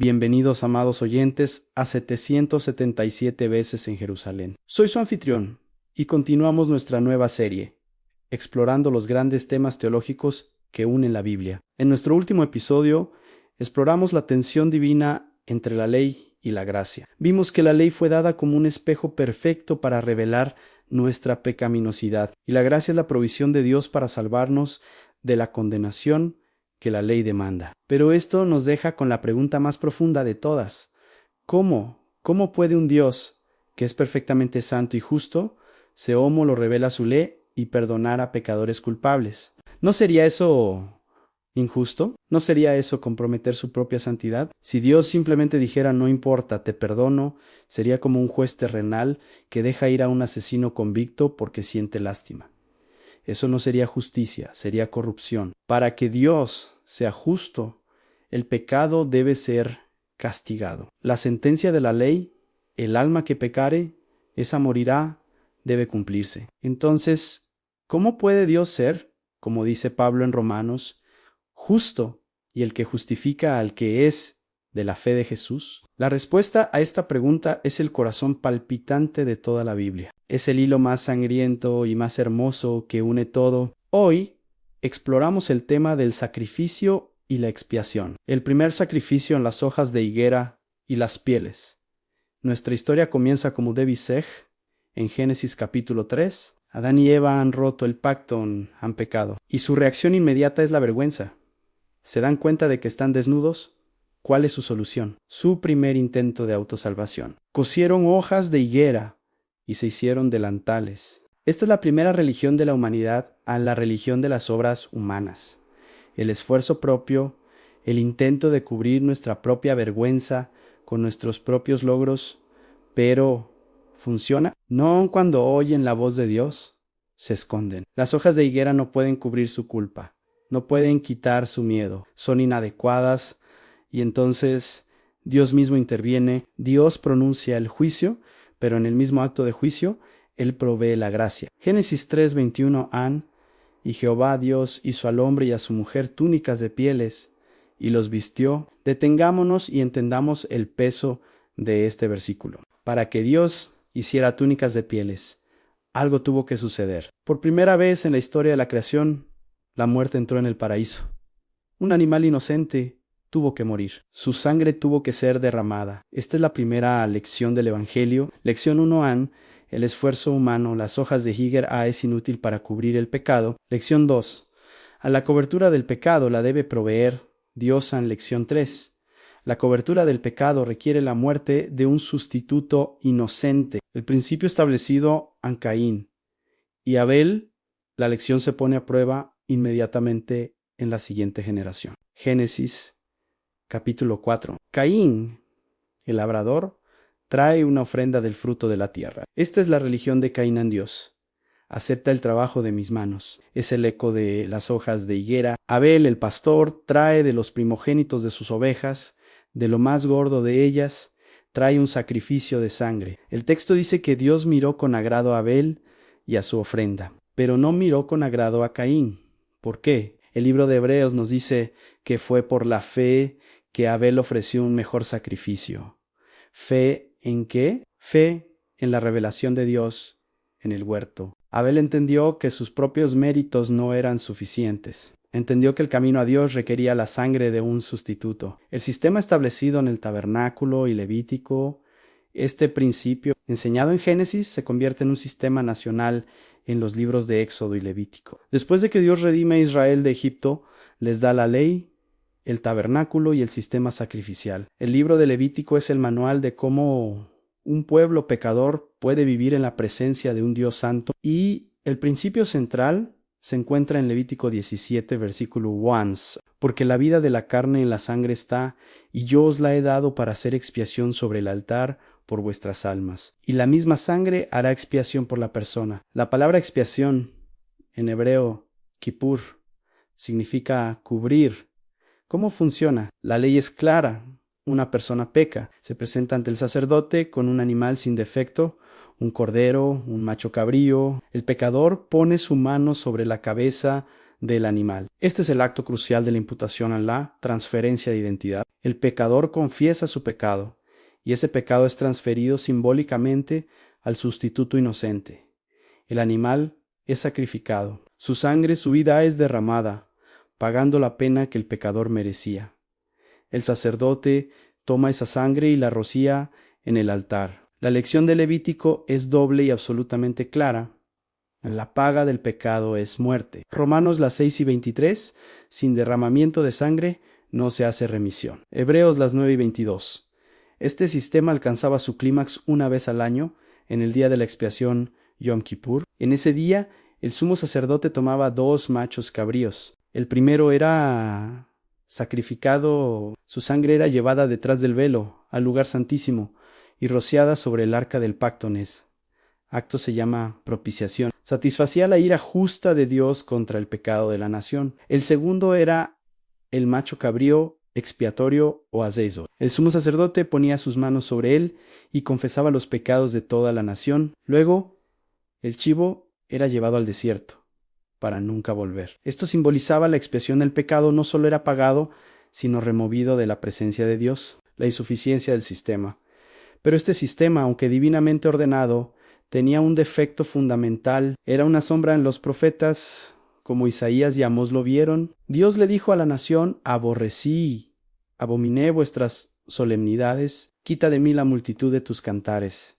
Bienvenidos, amados oyentes, a 777 veces en Jerusalén. Soy su anfitrión y continuamos nuestra nueva serie, explorando los grandes temas teológicos que unen la Biblia. En nuestro último episodio, exploramos la tensión divina entre la ley y la gracia. Vimos que la ley fue dada como un espejo perfecto para revelar nuestra pecaminosidad, y la gracia es la provisión de Dios para salvarnos de la condenación que la ley demanda. Pero esto nos deja con la pregunta más profunda de todas. ¿Cómo puede un Dios, que es perfectamente santo y justo, se homo lo revela su ley y perdonar a pecadores culpables? ¿No sería eso injusto? ¿No sería eso comprometer su propia santidad? Si Dios simplemente dijera no importa, te perdono, sería como un juez terrenal que deja ir a un asesino convicto porque siente lástima. Eso no sería justicia, sería corrupción. Para que Dios sea justo, el pecado debe ser castigado. La sentencia de la ley, el alma que pecare, esa morirá, debe cumplirse. Entonces, ¿cómo puede Dios ser, como dice Pablo en Romanos, justo y el que justifica al que es de la fe de Jesús? La respuesta a esta pregunta es el corazón palpitante de toda la Biblia. Es el hilo más sangriento y más hermoso que une todo. Hoy exploramos el tema del sacrificio y la expiación. El primer sacrificio en las hojas de higuera y las pieles. Nuestra historia comienza como Devisej en Génesis capítulo 3. Adán y Eva han roto el pacto, han pecado. Y su reacción inmediata es la vergüenza. ¿Se dan cuenta de que están desnudos? ¿Cuál es su solución? Su primer intento de autosalvación. Cosieron hojas de higuera y se hicieron delantales. Esta es la primera religión de la humanidad a la religión de las obras humanas. El esfuerzo propio, el intento de cubrir nuestra propia vergüenza con nuestros propios logros, pero ¿funciona? No cuando oyen la voz de Dios, se esconden. Las hojas de higuera no pueden cubrir su culpa, no pueden quitar su miedo, son inadecuadas, y entonces Dios mismo interviene, Dios pronuncia el juicio, pero en el mismo acto de juicio, Él provee la gracia. Génesis 3:21 y Jehová Dios hizo al hombre y a su mujer túnicas de pieles, y los vistió. Detengámonos y entendamos el peso de este versículo. Para que Dios hiciera túnicas de pieles, algo tuvo que suceder. Por primera vez en la historia de la creación, la muerte entró en el paraíso. Un animal inocente tuvo que morir. Su sangre tuvo que ser derramada. Esta es la primera lección del Evangelio. Lección 1 el esfuerzo humano, las hojas de higuera es inútil para cubrir el pecado. Lección 2. A la cobertura del pecado la debe proveer Dios en lección 3. La cobertura del pecado requiere la muerte de un sustituto inocente. El principio establecido en Caín y Abel, la lección se pone a prueba inmediatamente en la siguiente generación. Génesis capítulo 4. Caín, el labrador, trae una ofrenda del fruto de la tierra. Esta es la religión de Caín en Dios. Acepta el trabajo de mis manos. Es el eco de las hojas de higuera. Abel, el pastor, trae de los primogénitos de sus ovejas, de lo más gordo de ellas, trae un sacrificio de sangre. El texto dice que Dios miró con agrado a Abel y a su ofrenda, pero no miró con agrado a Caín. ¿Por qué? El libro de Hebreos nos dice que fue por la fe que Abel ofreció un mejor sacrificio. ¿Fe en qué? Fe en la revelación de Dios en el huerto. Abel entendió que sus propios méritos no eran suficientes. Entendió que el camino a Dios requería la sangre de un sustituto. El sistema establecido en el tabernáculo y Levítico, este principio enseñado en Génesis, se convierte en un sistema nacional en los libros de Éxodo y Levítico. Después de que Dios redime a Israel de Egipto, les da la ley, el tabernáculo y el sistema sacrificial. El libro de Levítico es el manual de cómo un pueblo pecador puede vivir en la presencia de un Dios santo, y el principio central se encuentra en Levítico 17, versículo 1. Porque la vida de la carne en la sangre está, y yo os la he dado para hacer expiación sobre el altar por vuestras almas. Y la misma sangre hará expiación por la persona. La palabra expiación, en hebreo, kippur, significa cubrir. ¿Cómo funciona? La ley es clara. Una persona peca, se presenta ante el sacerdote con un animal sin defecto, un cordero, un macho cabrío. El pecador pone su mano sobre la cabeza del animal. Este es el acto crucial de la imputación a la transferencia de identidad. El pecador confiesa su pecado, y ese pecado es transferido simbólicamente al sustituto inocente. El animal es sacrificado. Su sangre, su vida es derramada, pagando la pena que el pecador merecía. El sacerdote toma esa sangre y la rocía en el altar. La lección de Levítico es doble y absolutamente clara. La paga del pecado es muerte. Romanos las 6:23, sin derramamiento de sangre no se hace remisión. Hebreos las 9:22. Este sistema alcanzaba su clímax una vez al año, en el día de la expiación Yom Kippur. En ese día, el sumo sacerdote tomaba 2 machos cabríos. El primero era sacrificado, su sangre era llevada detrás del velo, al lugar santísimo, y rociada sobre el arca del pacto Nes. Acto se llama propiciación. Satisfacía la ira justa de Dios contra el pecado de la nación. El segundo era el macho cabrío expiatorio o azezo. El sumo sacerdote ponía sus manos sobre él y confesaba los pecados de toda la nación. Luego, el chivo era llevado al desierto para nunca volver. Esto simbolizaba la expiación del pecado. No solo era pagado, sino removido de la presencia de Dios, la insuficiencia del sistema. Pero este sistema, aunque divinamente ordenado, tenía un defecto fundamental. Era una sombra en los profetas, como Isaías y Amós lo vieron. Dios le dijo a la nación: aborrecí, abominé vuestras solemnidades, quita de mí la multitud de tus cantares.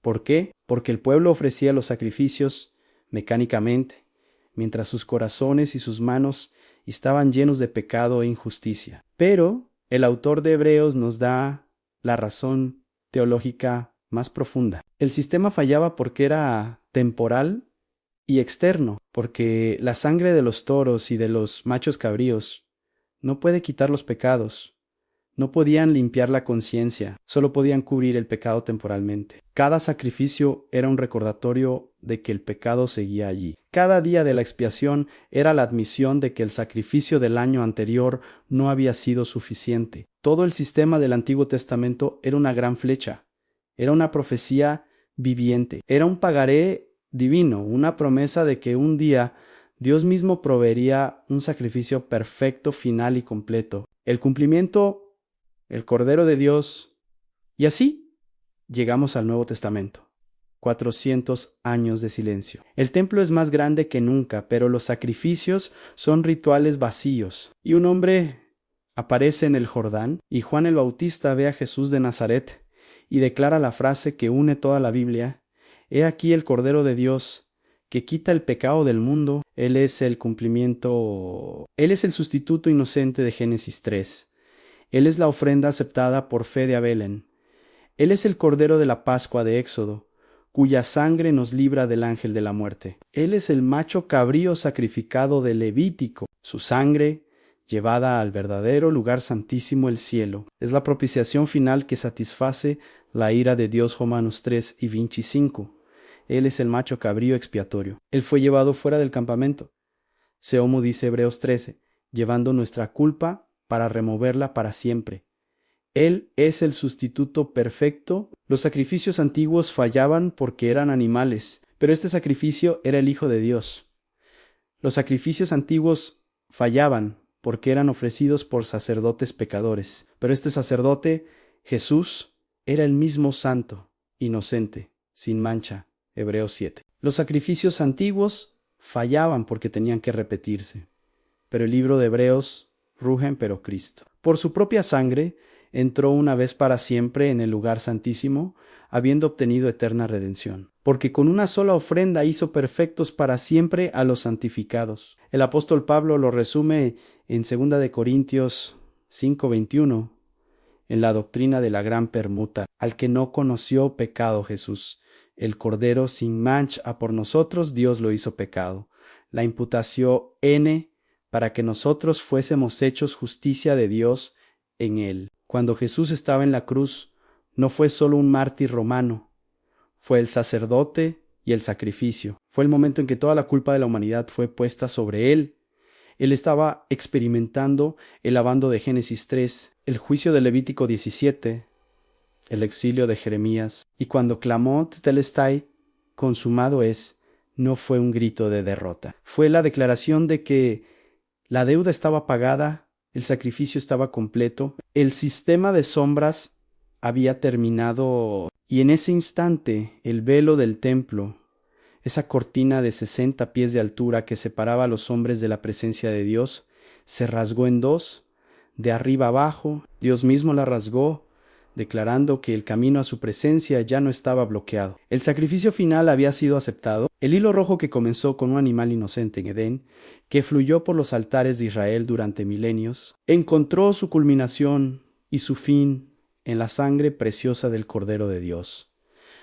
¿Por qué? Porque el pueblo ofrecía los sacrificios mecánicamente, mientras sus corazones y sus manos estaban llenos de pecado e injusticia. Pero el autor de Hebreos nos da la razón teológica más profunda. El sistema fallaba porque era temporal y externo, porque la sangre de los toros y de los machos cabríos no puede quitar los pecados, no podían limpiar la conciencia, solo podían cubrir el pecado temporalmente. Cada sacrificio era un recordatorio de que el pecado seguía allí. Cada día de la expiación era la admisión de que el sacrificio del año anterior no había sido suficiente. Todo el sistema del Antiguo Testamento era una gran flecha. Era una profecía viviente. Era un pagaré divino, una promesa de que un día Dios mismo proveería un sacrificio perfecto, final y completo. El cumplimiento, el Cordero de Dios. Y así llegamos al Nuevo Testamento. 400 años de silencio. El templo es más grande que nunca, pero los sacrificios son rituales vacíos. Y un hombre aparece en el Jordán, y Juan el Bautista ve a Jesús de Nazaret y declara la frase que une toda la Biblia: He aquí el Cordero de Dios, que quita el pecado del mundo. Él es el cumplimiento, Él es el sustituto inocente de Génesis 3. Él es la ofrenda aceptada por fe de Abel. Él es el Cordero de la Pascua de Éxodo, cuya sangre nos libra del ángel de la muerte. Él es el macho cabrío sacrificado de Levítico, su sangre llevada al verdadero lugar santísimo, el cielo. Es la propiciación final que satisface la ira de Dios. Romanos 3:25. Él es el macho cabrío expiatorio. Él fue llevado fuera del campamento. Seomo dice Hebreos 13, llevando nuestra culpa para removerla para siempre. Él es el sustituto perfecto. Los sacrificios antiguos fallaban porque eran animales, pero este sacrificio era el Hijo de Dios. Los sacrificios antiguos fallaban porque eran ofrecidos por sacerdotes pecadores, pero este sacerdote, Jesús, era el mismo santo, inocente, sin mancha. Hebreos 7. Los sacrificios antiguos fallaban porque tenían que repetirse, pero el libro de Hebreos rugen pero Cristo. Por su propia sangre entró una vez para siempre en el lugar santísimo, habiendo obtenido eterna redención. Porque con una sola ofrenda hizo perfectos para siempre a los santificados. El apóstol Pablo lo resume en 2 Corintios 5:21, en la doctrina de la gran permuta: al que no conoció pecado Jesús, el Cordero sin mancha por nosotros, Dios lo hizo pecado. La imputación para que nosotros fuésemos hechos justicia de Dios en él. Cuando Jesús estaba en la cruz, no fue solo un mártir romano, fue el sacerdote y el sacrificio. Fue el momento en que toda la culpa de la humanidad fue puesta sobre él. Él estaba experimentando el lavando de Génesis 3, el juicio de Levítico 17, el exilio de Jeremías, y cuando clamó Tetelestai, consumado es, no fue un grito de derrota. Fue la declaración de que la deuda estaba pagada, el sacrificio estaba completo, el sistema de sombras había terminado, y en ese instante el velo del templo, esa cortina de 60 pies de altura que separaba a los hombres de la presencia de Dios, se rasgó en dos, de arriba abajo. Dios mismo la rasgó, declarando que el camino a su presencia ya no estaba bloqueado. El sacrificio final había sido aceptado. El hilo rojo que comenzó con un animal inocente en Edén, que fluyó por los altares de Israel durante milenios, encontró su culminación y su fin en la sangre preciosa del Cordero de Dios.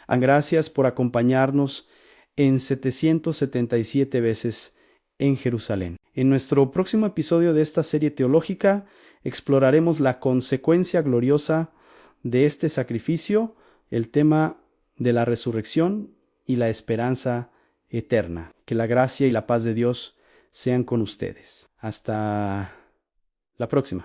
Gracias por acompañarnos en 777 veces en Jerusalén. En nuestro próximo episodio de esta serie teológica exploraremos la consecuencia gloriosa de este sacrificio, el tema de la resurrección y la esperanza eterna. Que la gracia y la paz de Dios sean con ustedes. Hasta la próxima.